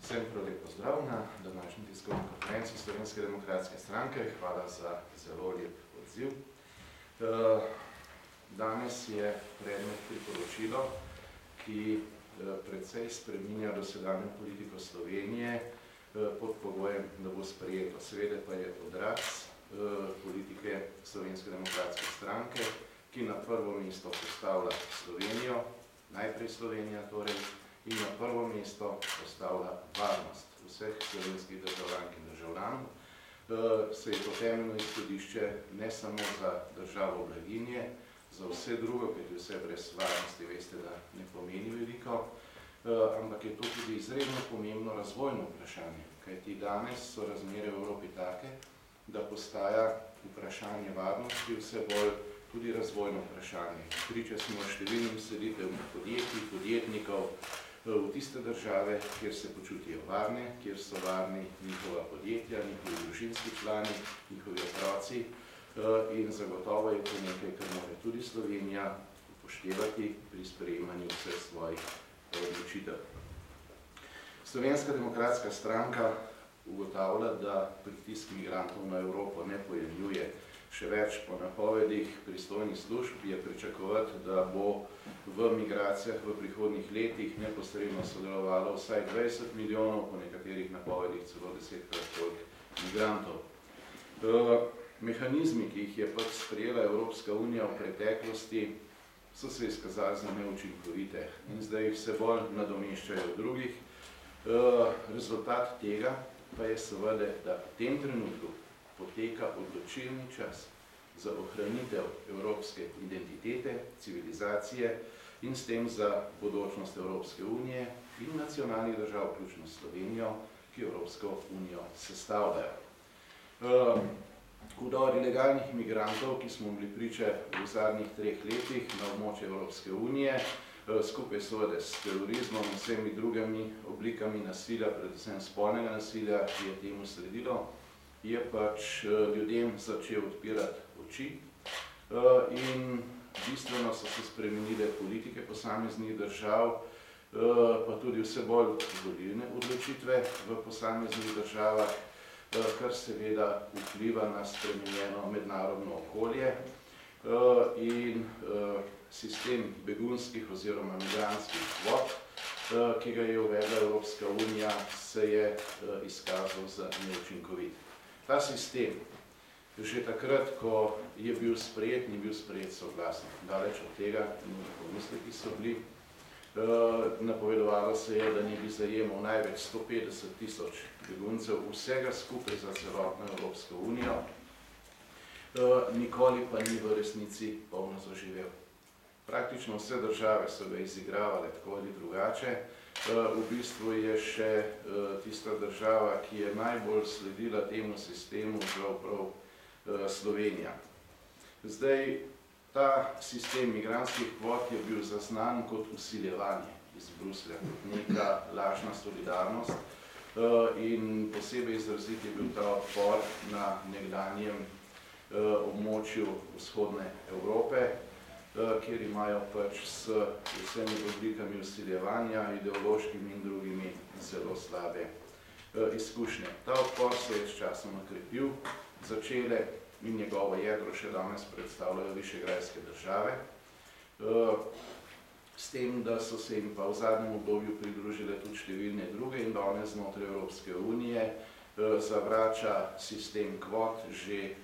Vsem prav lep pozdrav na današnji tiskovni konferenci Slovenske demokratske stranke. Hvala za zelo lep odziv. Danes je predmet priporočilo, ki precej spreminja dosedanjo politiko Slovenije pod pogojem, da bo sprejeto. Seveda pa je odraz politike Slovenske demokratske stranke, ki na prvo mesto postavlja Slovenijo, najprej Slovenija torej, in na prvo mesto postavlja varnost vseh slovenskih državljank in državljanov. Se je to temeljno izhodišče ne samo za državo blaginje, za vse drugo, kajti vse brez varnosti veste, da ne pomeni veliko, ampak je to tudi izredno pomembno razvojno vprašanje, kajti danes so razmere v Evropi take, da postaja vprašanje varnosti vse bolj tudi razvojno vprašanje. Priča smo številnim selitvam podjetij, podjetnikov v tiste države, kjer se počutijo varne, kjer so varni njihova podjetja, njihovi družinski člani, njihovi otroci in zagotovo je to nekaj, kar mora tudi Slovenija upoštevati pri sprejemanju vseh svojih odločitev. Slovenska demokratska stranka ugotavlja, da pritisk migrantov na Evropo ne pojemljuje. Še več, po napovedih pristojnih služb je pričakovati, da bo v migracijah v prihodnjih letih neposredno sodelovalo vsaj 20 milijonov, po nekaterih napovedih celo 10-krat toliko migrantov. Mehanizmi, ki jih je pač sprejela Evropska unija v preteklosti, so se izkazali za neučinkovite in zdaj jih vse bolj nadomeščajo drugih. Rezultat tega pa je seveda, da v tem trenutku poteka odločilni čas za ohranitev evropske identitete, civilizacije in s tem za bodočnost Evropske unije in nacionalnih držav, vključno Slovenijo, ki Evropsko unijo sestavljajo. Vdor ilegalnih migrantov, ki smo bili priče v zadnjih 3 letih na območju Evropske unije, skupaj seveda s terorizmom in vsemi drugimi oblikami nasilja, predvsem spolnega nasilja, ki je temu sledilo, je pač ljudem začel odpirati oči in bistveno so se spremenile politike posameznih držav, pa tudi vse bolj volilne odločitve v posameznih državah, kar seveda vpliva na spremenjeno mednarodno okolje in sistem begunskih oziroma migrantskih kvot, ki ga je uvedla Evropska unija, se je izkazal za neučinkovit. Ta sistem, že takrat, ko je bil sprejet, ni bil sprejet soglasno. Daleč od tega, pomisleki so bili. Napovedovalo se je, da ne bi zajemal največ 150 tisoč beguncev vsega skupaj za celotno Evropsko unijo. Nikoli pa ni v resnici polno zaživel. Praktično vse države so ga izigravale tako ali drugače. V bistvu je še tista država, ki je najbolj sledila temu sistemu, prav Slovenija. Zdaj, ta sistem migrantskih kvot je bil zaznan kot vsiljevanje iz Bruslja, kot neka lažna solidarnost in posebej izrazit je bil ta odpor na nekdanjem območju vzhodne Evrope, kjer imajo pač s vsemi oblikami vsiljevanja, ideološkimi in drugimi zelo slabe izkušnje. Ta odpor se je s časom okrepil, začele in njegovo jedro še danes predstavljajo višegrajske države, s tem, da so se jim pa v zadnjem obdobju pridružile tudi številne druge in danes znotraj Evropske unije zavrača sistem kvot že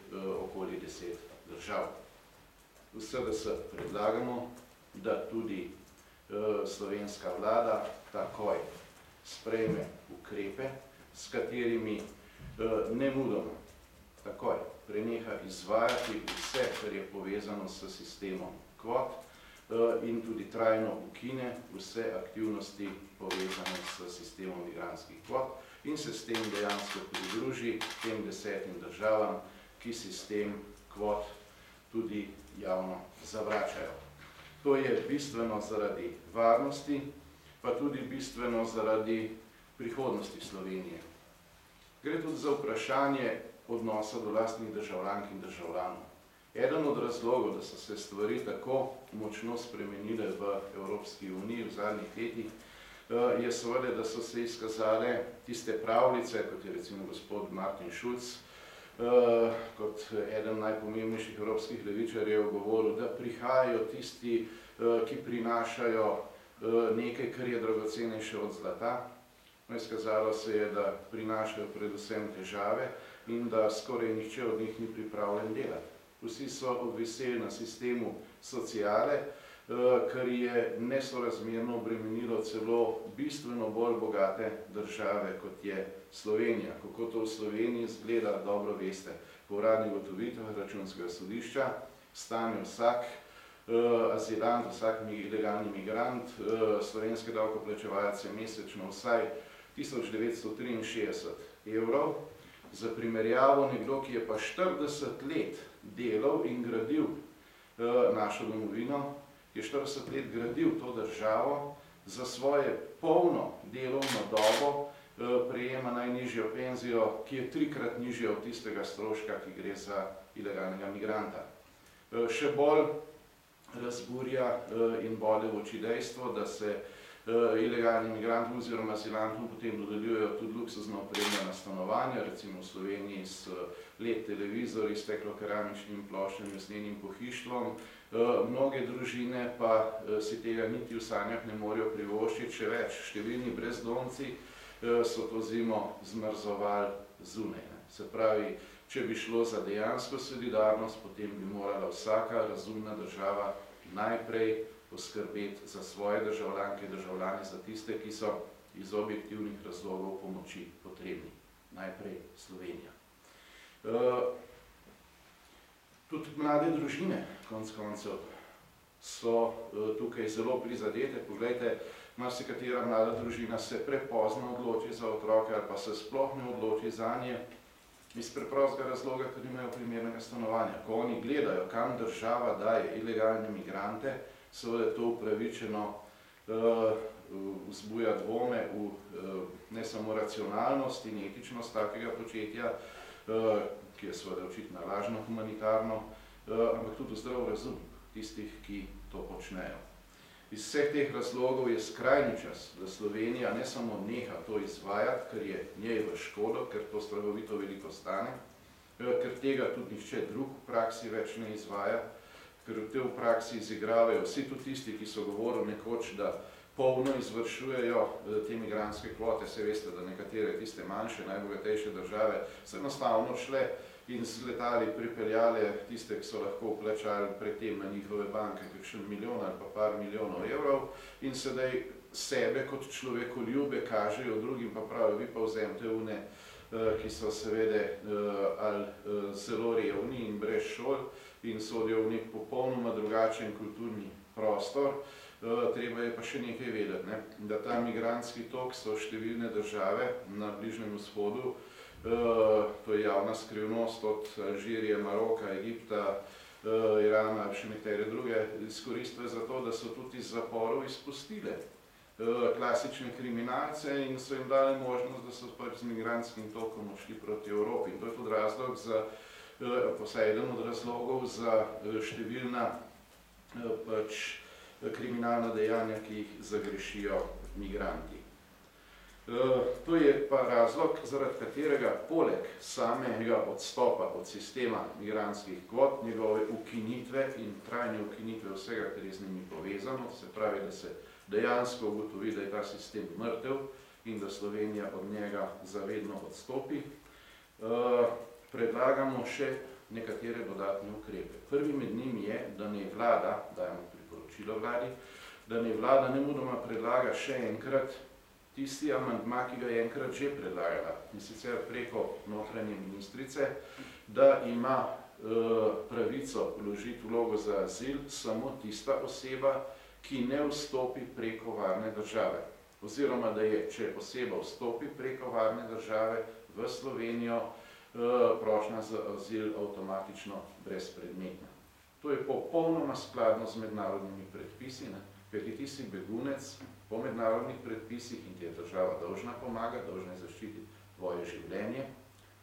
okoli 10 držav. V SDS predlagamo, da tudi slovenska vlada takoj sprejme ukrepe, s katerimi nemudoma takoj preneha izvajati vse, kar je povezano s sistemom kvot in tudi trajno ukine vse aktivnosti povezane s sistemom migrantskih kvot in se s tem dejansko pridruži tem 10 državam, ki sistem kvot tudi javno zavračajo. To je bistveno zaradi varnosti, pa tudi bistveno zaradi prihodnosti Slovenije. Gre tudi za vprašanje odnosa do lastnih državljank in državljanov. Eden od razlogov, da so se stvari tako močno spremenile v Evropski uniji v zadnjih letih, je seveda, da so se izkazale tiste pravljice, kot je recimo gospod Martin Schulz, kot eden najpomembnejših evropskih levičarjev govoril, da prihajajo tisti, ki prinašajo nekaj, kar je dragocenejše od zlata. No, izkazalo se je, da prinašajo predvsem težave in da skoraj nihče od njih ni pripravljen delati. Vsi so obviseli na sistemu sociale, kar je nesorazmerno obremenilo celo bistveno bolj bogate države, kot je Slovenija. Kako to v Sloveniji izgleda, dobro veste. Po uradnih ugotovitvah Računskega sodišča stane vsak azilant, vsak ilegalni migrant, slovenski davkoplačevalec je mesečno vsaj 1963 evrov. Za primerjavo, nekdo, ki je pa 40 let delal in gradil našo domovino, je 40 let gradil to državo, za svoje polno delovno dobo prejema najnižjo penzijo, ki je 3-krat nižja od tistega stroška, ki gre za ilegalnega migranta. Še bolj razburja in bode v oči dejstvo, da se ilegalnim migrantom oziroma azilantom potem dodeljujejo tudi luksuzno opremljena stanovanja, recimo v Sloveniji s LED televizorji, steklokeramičnim ploščem, lesnenim pohištvom. Mnoge družine pa si tega niti v sanjah ne morejo privoščiti, še več, številni brezdomci so to zimo zmrzovali zunaj. Se pravi, če bi šlo za dejansko solidarnost, potem bi morala vsaka razumna država najprej poskrbeti za svoje državljanke in državljane, za tiste, ki so iz objektivnih razlogov pomoči potrebni. Najprej Slovenija. Tudi mlade družine, konec koncev, so tukaj zelo prizadete. Poglejte, marsikatera mlada družina se prepozno odloči za otroke ali pa se sploh ne odloči zanje, iz preprostega razloga, ker nimajo primernega stanovanja. Ko oni gledajo, kam država daje ilegalne migrante, seveda to upravičeno vzbuja dvome v ne samo racionalnost in etičnost takega početja, ki je seveda očitno lažno humanitarno, ampak tudi zdrav razum tistih, ki to počnejo. Iz vseh teh razlogov je skrajni čas, da Slovenija ne samo neha to izvajati, ker je njej v škodo, ker to strahovito veliko stane, ker tega tudi nihče drug v praksi več ne izvaja, ker te v praksi izigravajo vsi tudi tisti, ki so govorili nekoč, da polno izvršujejo te migrantske kvote. Se veste, da nekatere tiste manjše, najbogatejše države so enostavno šle in z letali pripeljale tiste, ki so lahko vplačali predtem na njihove banke kakšen milijon ali pa par milijonov evrov in sedaj sebe kot človekoljube kažejo drugim, pa pravijo, vi pa vzemite une, ki so seveda ali zelo revni in brez šol in sodijo v nek popolnoma drugačen kulturni prostor. Treba je pa še nekaj vedeti, ne? Da ta migrantski tok so številne države na Bližnjem vzhodu, to je javna skrivnost od Alžirije, Maroka, Egipta, Irana, še nekatere druge, izkoristile za to, da so tudi iz zaporov izpustile klasične kriminalce in so jim dali možnost, da so pač z migrantskim tokom odšli proti Evropi. In to je tudi razlog za, vsaj eden od razlogov za številna pač kriminalna dejanja, ki jih zagrešijo migranti. To je pa razlog, zaradi katerega poleg samega odstopa od sistema migrantskih kvot, njegove ukinitve in trajne ukinitve vsega, kar je z njimi povezano, se pravi, da se dejansko ugotovi, da je ta sistem mrtev in da Slovenija od njega zavedno odstopi, predlagamo še nekatere dodatne ukrepe. Prvi med njimi je, da naj vlada, dajemo priporočilo vladi, da naj vlada nemudoma predlaga še enkrat tisti amandma, ki ga je enkrat že predlagala, in sicer preko notranje ministrice, da ima pravico vložiti vlogo za azil samo tista oseba, ki ne vstopi preko varne države. Oziroma, da je, če oseba vstopi preko varne države v Slovenijo, prošnja za azil avtomatično brezpredmetna. To je popolnoma skladno z mednarodnimi predpisi, kajti ti si begunec po mednarodnih predpisih in ti je država dolžna pomagati, dolžna je zaščititi tvoje življenje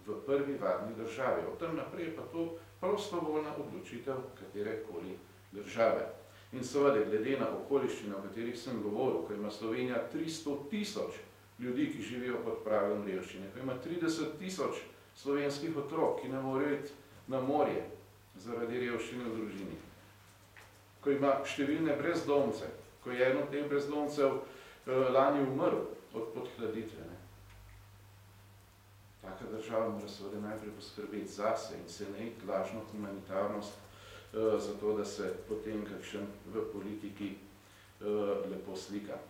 v prvi varni državi. Od tam naprej pa to prostovoljna odločitev katerekoli države. In seveda, glede na okoliščine, o katerih sem govoril, ko ima Slovenija 300 000 ljudi, ki živijo pod pragom revščine, ko ima 30 000 slovenskih otrok, ki ne morejo iti na morje zaradi revščine v družini, ko ima številne brezdomce, ko je eno od teh brezdomcev lani umrl od podhladitve. Taka država mora seveda najprej poskrbeti zase in se ne iti lažno humanitarnost, zato da se potem kakšen v politiki lepo slika.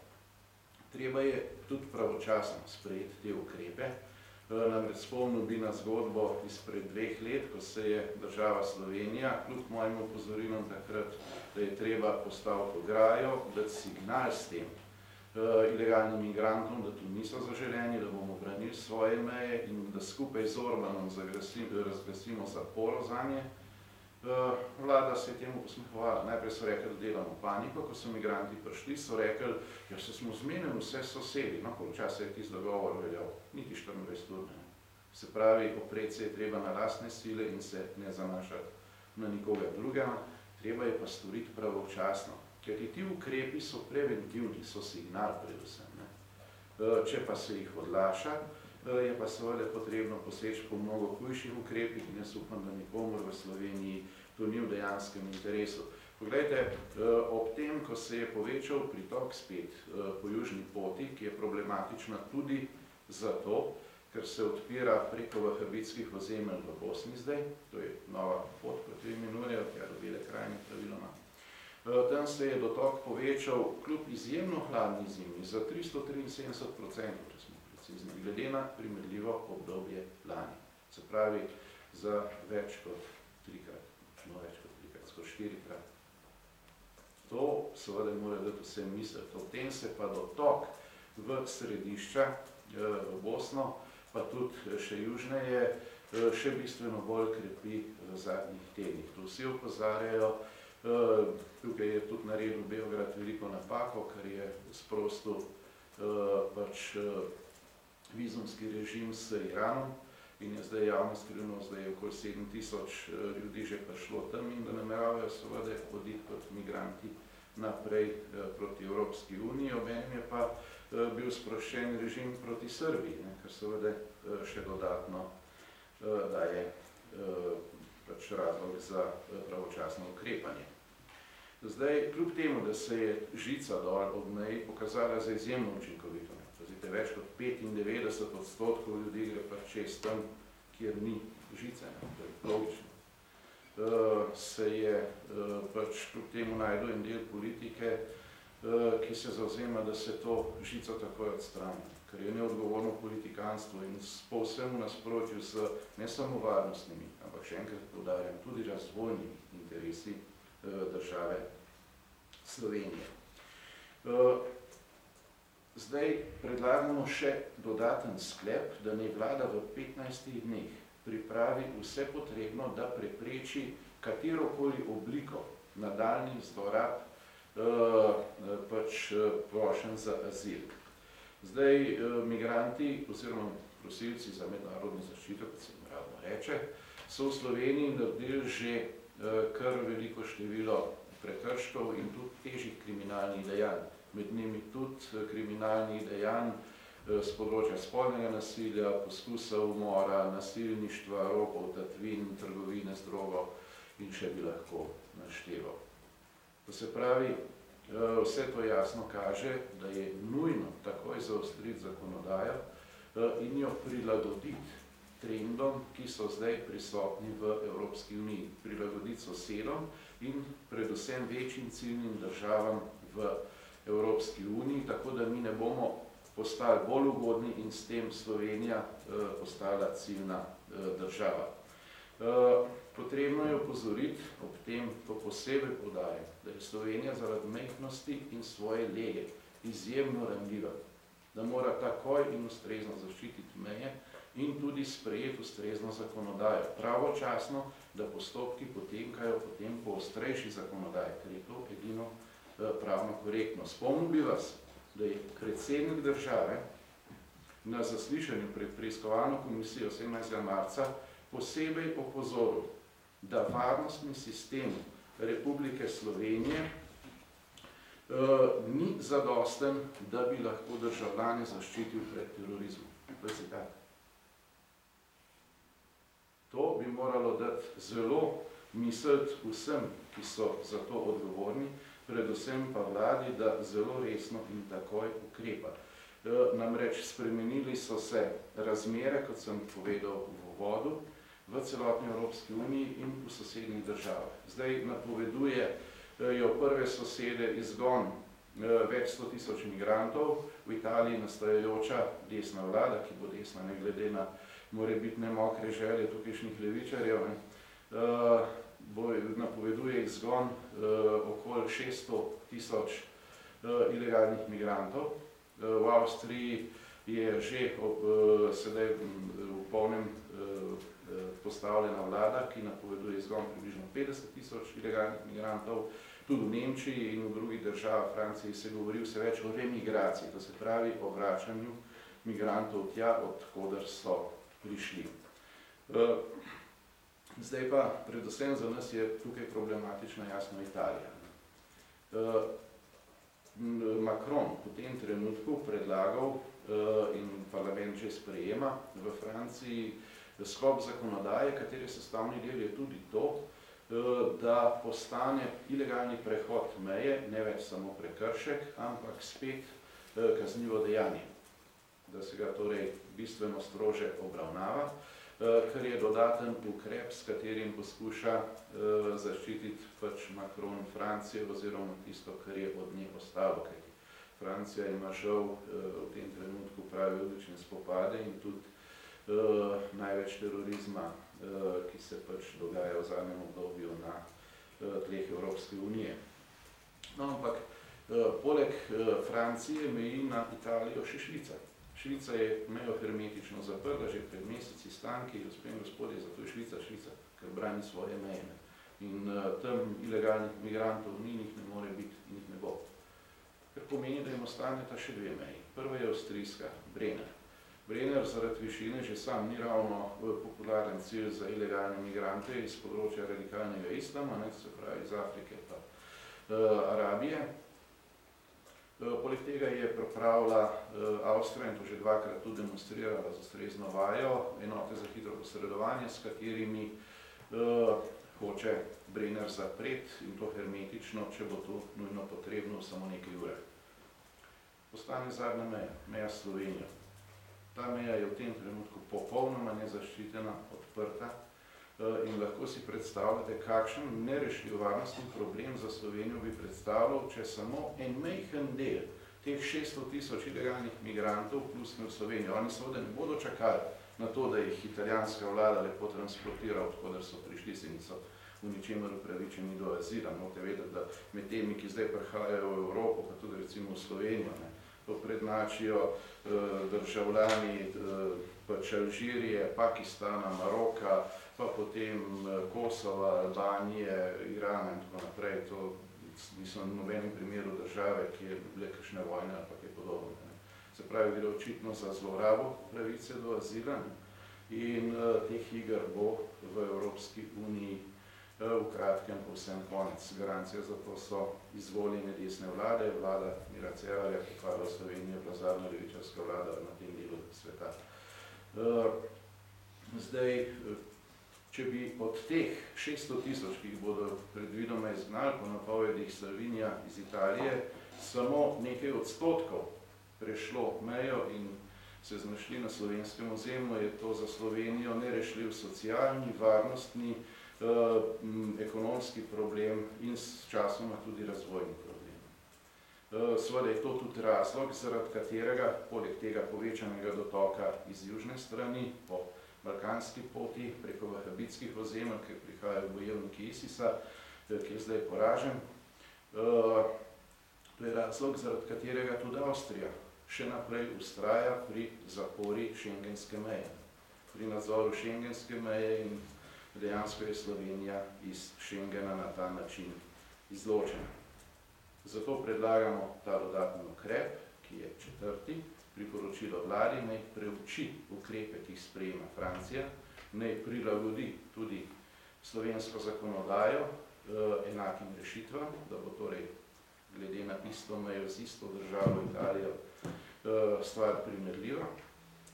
Treba je tudi pravočasno sprejeti te ukrepe. Namreč spomnil bi na zgodbo izpred 2 let, ko se je država Slovenija, kljub mojim opozorilom takrat, da je treba postaviti ograjo, dati signal s tem ilegalnim migrantom, da tu niso zaželeni, da bomo branili svoje meje in da skupaj z Orbanom razglasimo zaporo zanje. Vlada se je temu posmehovala. Najprej so rekli, da delamo paniko, ko so migranti prišli, so rekli, ja se smo zmenili vse sosedi, no, koliko časa je tisti dogovor veljal, niti 24 ur. Se pravi, opreti se je treba na lastne sile in se ne zanašati na nikoga drugega, treba je pa storiti pravočasno. Ker ti ukrepi so preventivni, so signal predvsem. Če pa se jih odlaša, je pa seveda potrebno poseči po mnogo hujših ukrepih in jaz upam, da nikomur v Sloveniji to ni v dejanskem interesu. Poglejte, ob tem, ko se je povečal pritok spet po južni poti, ki je problematična tudi zato, ker se odpira preko vahabitskih ozemelj v Bosni zdaj, to je nova pot, kot jo imenujejo, tja do Bele krajine praviloma. Tam se je dotok povečal kljub izjemno hladni zimi za 373%, če smo precizni, glede na primerljivo obdobje lani. Se pravi, za več kot 3-krat, skoraj 4-krat. To seveda mora dati vse misliti. O tem se pa dotok v središča, v Bosno, pa tudi še južneje, še bistveno bolj krepi v zadnjih tednih. To vsi opozarjajo. Tukaj je tudi naredil Beograd veliko napako, ker je sprostil pač vizumski režim s Iranom in je zdaj javno skrivnost, da je okoli 7000 ljudi že prišlo tam in da nameravajo seveda hoditi kot migranti naprej proti Evropski uniji. Obenem je pa bil sproščen režim proti Srbiji, kar seveda še dodatno daje pač razlog za pravočasno ukrepanje. Zdaj, kljub temu, da se je žica dol ob meji pokazala za izjemno učinkovito, pazite, več kot 95% ljudi gre pač čez tam, kjer ni žice, to je logično, se je pač kljub temu najdel en del politike, ki se zavzema, da se to žico takoj odstrani, ker je neodgovorno politikanstvo in povsem v nasprotju s ne samo varnostnimi, ampak še enkrat poudarjam, tudi razvojnimi interesi države Slovenije. Zdaj predlagamo še dodaten sklep, da naj vlada v 15 dneh pripravi vse potrebno, da prepreči katerokoli obliko nadaljnjih zlorab pač prošenj za azil. Zdaj, migranti oziroma prosilci za mednarodno zaščito, kot se jim radno reče, so v Sloveniji naredili že kar veliko število prekrškov in tudi težjih kriminalnih dejanj. Med njimi tudi kriminalnih dejanj z področja spolnega nasilja, poskusa umora, nasilništva, ropov, tatvin, trgovine z drogo in še bi lahko našteval. To se pravi, vse to jasno kaže, da je nujno takoj zaostriti zakonodajo in jo prilagoditi trendom, ki so zdaj prisotni v Evropski uniji. Prilagoditi sosedom in predvsem večjim ciljnim državam v Evropski uniji, tako da mi ne bomo postali bolj ugodni in s tem Slovenija postala ciljna država. Potrebno je opozoriti, ob tem to posebej poudarjam, da je Slovenija zaradi majhnosti in svoje lege izjemno ranljiva, da mora takoj in ustrezno zaščititi meje in tudi sprejeti ustrezno zakonodajo. Pravočasno, da postopki potekajo potem po ostrejši zakonodaji, ker je to edino pravno korektno. Spomnil bi vas, da je predsednik države na zaslišanju pred preiskovalno komisijo 17. marca posebej opozoril, da varnostni sistem Republike Slovenije ni zadosten, da bi lahko državljane zaščitil pred terorizmom. To je citat. To bi moralo dati zelo misliti vsem, ki so za to odgovorni, predvsem pa vladi, da zelo resno in takoj ukrepa. Namreč spremenili so se razmere, kot sem povedal v uvodu, v celotni Evropski uniji in v sosednjih državah. Zdaj napovedujejo prve sosede izgon več 100 tisoč migrantov, v Italiji nastajajoča desna vlada, ki bo desna ne glede na morebitne mokre želje tukajšnjih levičarjev, napoveduje izgon okoli 600 tisoč ilegalnih migrantov. V Avstriji je že sedaj v polnem postavljena vlada, ki napoveduje izgon približno 50 tisoč ilegalnih migrantov. Tudi v Nemčiji in v drugih državah, Franciji, se govori vse več o remigraciji, to se pravi o vračanju migrantov tja, od koder so prišli. Zdaj pa, predvsem za nas je tukaj problematična jasno Italija. Macron v tem trenutku predlagal in parlament že sprejema v Franciji sklop zakonodaje, katere sestavni del je tudi to, da postane ilegalni prehod meje ne več samo prekršek, ampak spet kaznivo dejanje. Da se ga torej bistveno strože obravnava, kar je dodaten ukrep, s katerim poskuša zaščititi pač Macron Francijo oziroma tisto, kar je od nje ostalo. Kajti Francija ima žal v tem trenutku pravi ulične spopade in tudi največ terorizma, ki se pač dogaja v zadnjem obdobju na tleh Evropske unije. No, ampak poleg Francije meji na Italijo še Švica. Švica je mejo hermetično zaprla že pred meseci s tanki, gospe in gospodje, zato je Švica, ker brani svoje meje. In tam ilegalnih migrantov ni, njih ne more biti in jih ne bo. Kar pomeni, da jim ostaneta še dve meji. Prva je avstrijska, Brenner. Brenner zaradi višine že sam ni ravno popularen cilj za ilegalne migrante iz področja radikalnega islama, se pravi iz Afrike pa Arabije. Poleg tega je pripravila Avstrija in to že dvakrat tudi demonstrirala z ustrezno vajo enote za hitro posredovanje, s katerimi hoče Brenner zapreti in to hermetično, če bo to nujno potrebno v samo nekaj urah. Postane zadnja meja, meja s Slovenijo. Ta meja je v tem trenutku popolnoma nezaščitena, odprta in lahko si predstavljate, kakšen nerešljiv varnostni problem za Slovenijo bi predstavljal, če samo en majhen del teh 600 tisoč ilegalnih migrantov plusne v Slovenijo. Oni seveda ne bodo čakali na to, da jih italijanska vlada lepo transportira, od koder so prišli, se niso v ničemer upravičeni do azila. Morate vedeti, da med temi, ki zdaj prihajajo v Evropo, pa tudi recimo v Slovenijo, to prednačijo državljani pač Alžirije, Pakistana, Maroka, pa potem Kosova, Albanije, Irana in tako naprej. To niso v nobenem primeru države, ki je bile kakšne vojne ali pa kaj podobno. Se pravi, gre očitno za zlorabo pravice do azila in teh iger bo v Evropski uniji v kratkem povsem konec. Garancija za to so izvoljene desne vlade, vlada Mira Cerarja, ki hvala v Sloveniji, je bila zadnja levičarska vlada na tem delu sveta. Zdaj, če bi od teh 600 tisoč, ki jih bodo predvidoma izgnali po napovedih Salvinija iz Italije, samo nekaj odstotkov prešlo mejo in se znašli na slovenskem ozemlju, je to za Slovenijo nerešljiv socialni, varnostni, ekonomski problem in s časoma tudi razvojni problem. Seveda je to tudi razlog, zaradi katerega, poleg tega povečanega dotoka iz južne strani, po balkanski poti, preko vahabitskih ozemelj, ki prihajajo bojevniki ISIS-a, ki je zdaj poražen. To je razlog, zaradi katerega tudi Avstrija še naprej vztraja pri zapori šengenske meje. Pri nadzoru šengenske meje in dejansko je Slovenija iz Schengena na ta način izločena. Zato predlagamo ta dodatni ukrep, ki je četrti, priporočilo vladi, naj preuči ukrepe, ki jih sprejema Francija, naj prilagodi tudi slovensko zakonodajo enakim rešitvam, da bo torej glede na isto mejo z isto državo Italijo stvar primerljiva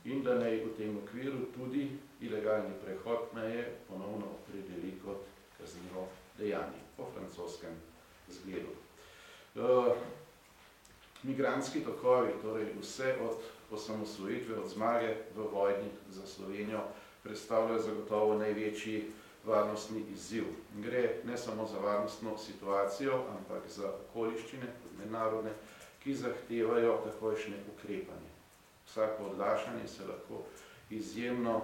in da naj v tem okviru tudi ilegalni prehod meje ponovno opredeli kot kaznivo dejanje po francoskem zgledu. Migrantski tokovi, torej vse od osamosvojitve, od zmage v vojni za Slovenijo, predstavljajo zagotovo največji varnostni izziv. Gre ne samo za varnostno situacijo, ampak za okoliščine, mednarodne, ki zahtevajo takojšnje ukrepanje. Vsako odlašanje se lahko izjemno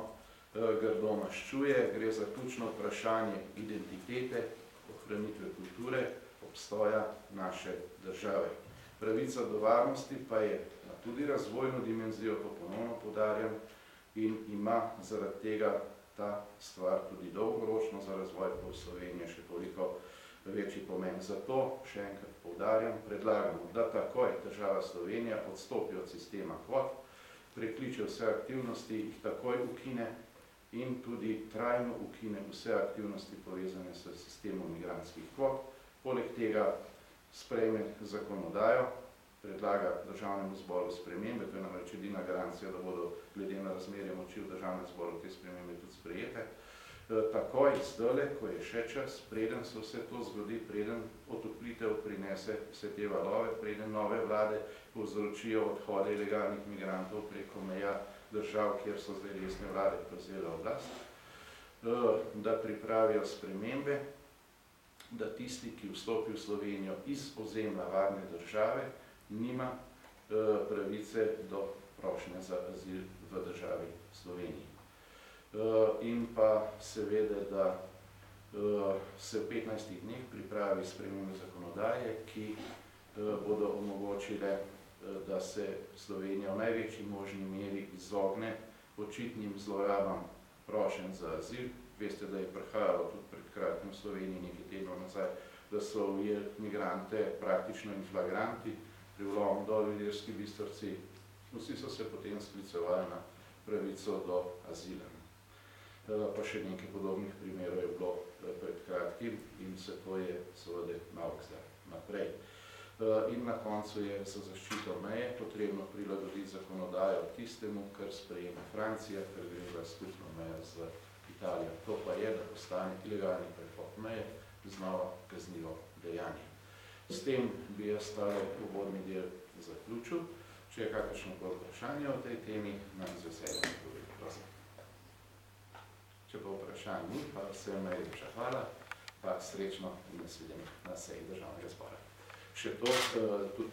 grdo maščuje, gre za ključno vprašanje identitete, ohranitve kulture, obstoja naše države. Pravica do varnosti pa je tudi razvojno dimenzijo, to ponovno poudarjam, in ima zaradi tega ta stvar tudi dolgoročno za razvoj po Sloveniji še toliko večji pomen. Zato, še enkrat poudarjam, predlagamo, da takoj država Slovenija odstopi od sistema kvot, prekliče vse aktivnosti, jih takoj ukine in tudi trajno ukine vse aktivnosti povezane s sistemom migrantskih kvot. Poleg tega sprejme zakonodajo, predlaga Državnemu zboru spremembe, to je namreč edina garancija, da bodo glede na razmerje moči v Državnem zboru te spremembe tudi sprejete. Takoj, zdajle, ko je še čas, preden se vse to zgodi, preden otoplitev prinese vse te valove, preden nove vlade povzročijo odhode ilegalnih migrantov preko meja držav, kjer so zdaj resne vlade prevzele oblast, da pripravijo spremembe, da tisti, ki vstopi v Slovenijo iz ozemlja varne države, nima pravice do prošnje za azil v državi Sloveniji. In pa seveda, da se v 15 dneh pripravi spremembe zakonodaje, ki bodo omogočile, da se Slovenija v največji možni meri izogne očitnim zlorabam prošenj za azil. Veste, da je prihajalo tudi pred kratkim v Sloveniji nekaj tednov nazaj, da so ujeli migrante praktično in flagranti pri vlomu dol v Ilirski Bistrici. Vsi so se potem sklicevali na pravico do azila. Pa še nekaj podobnih primerov je bilo pred kratkim in se to je seveda nauk zdaj naprej. In na koncu je za zaščito meje potrebno prilagoditi zakonodajo tistemu, kar sprejema Francija, ker gre za skupno mejo z Italijo. To pa je, da postane ilegalni prehod meje znova kaznivo dejanje. S tem bi jaz tale uvodni del zaključil. Če je kakršno vprašanje o tej temi, nam z veseljem odgovorim. Prosim. Če pa vprašanj ni, pa vsem najlepša hvala, pa srečno in nasvidenje na seji Državnega zbora. Še to tudi